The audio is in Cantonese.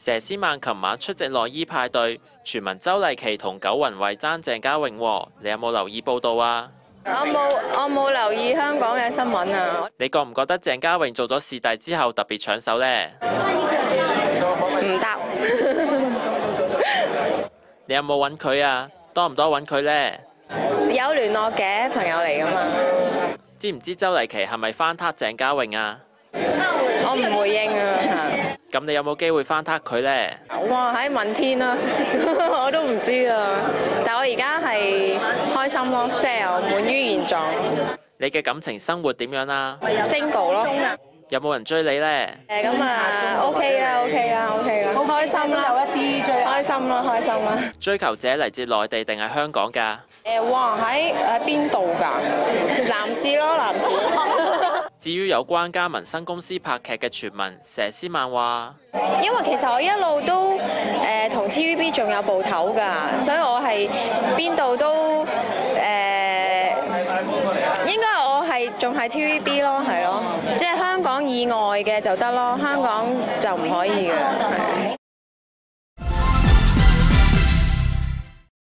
佘詩曼琴晚出席內衣派對，傳聞周麗淇同九雲慧爭鄭嘉穎喎，你有冇留意報道啊？我冇留意香港嘅新聞啊。你覺唔覺得鄭嘉穎做咗視帝之後特別搶手呢？唔答。你有冇揾佢啊？多唔多揾佢呢？有聯絡嘅朋友嚟㗎嘛。知唔知周麗淇係咪翻撻鄭嘉穎啊？我唔回應啊。咁你有冇機會翻撻佢呢？哇！喺問天啦，我都唔知啊。但我而家係開心咯，即係又滿於現狀。你嘅感情生活點樣啊 ？Single 咯。有冇人追你呢？咁啊 OK 啦 OK 啦 OK 啦，好開心啦，有一啲追，開心啦開心啦。追求者嚟自內地定係香港㗎？哇！喺邊度㗎？男士咯，男士。至於有關加盟新公司拍劇嘅傳聞，佘詩曼話：因為其實我一路都同 TVB 仲有部頭㗎，所以我係邊度都應該我係仲係 TVB 咯，係咯，即係香港以外嘅就得咯，香港就唔可以嘅。